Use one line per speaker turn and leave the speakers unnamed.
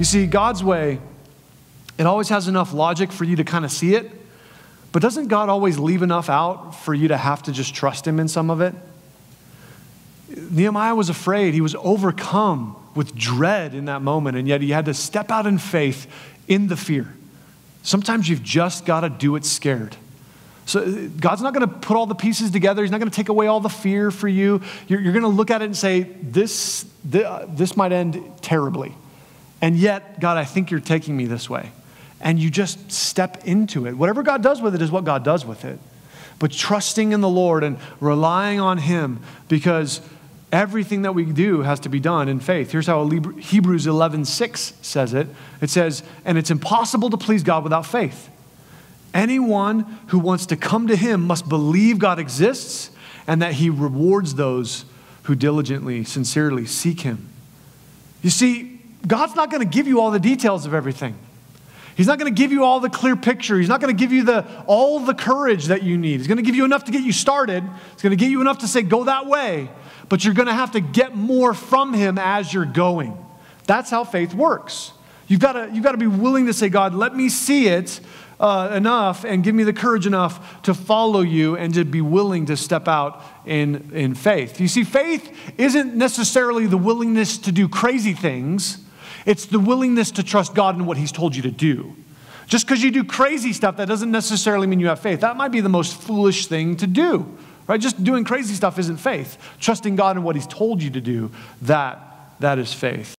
You see, God's way, it always has enough logic for you to kind of see it, but doesn't God always leave enough out for you to have to just trust him in some of it? Nehemiah was afraid. He was overcome with dread in that moment, and yet he had to step out in faith in the fear. Sometimes you've just got to do it scared. So God's not going to put all the pieces together. He's not going to take away all the fear for you. You're going to look at it and say, this might end terribly. And yet, God, I think you're taking me this way. And you just step into it. Whatever God does with it is what God does with it. But trusting in the Lord and relying on him, because everything that we do has to be done in faith. Here's how Hebrews 11:6 says it. It says, and it's impossible to please God without faith. Anyone who wants to come to him must believe God exists and that he rewards those who diligently, sincerely seek him. You see, God's not going to give you all the details of everything. He's not going to give you all the clear picture. He's not going to give you all the courage that you need. He's going to give you enough to get you started. He's going to get you enough to say, go that way. But you're going to have to get more from him as you're going. That's how faith works. You've got to be willing to say, God, let me see it enough and give me the courage enough to follow you and to be willing to step out in faith. You see, faith isn't necessarily the willingness to do crazy things. It's the willingness to trust God in what he's told you to do. Just because you do crazy stuff, that doesn't necessarily mean you have faith. That might be the most foolish thing to do, right? Just doing crazy stuff isn't faith. Trusting God in what he's told you to do, that is faith.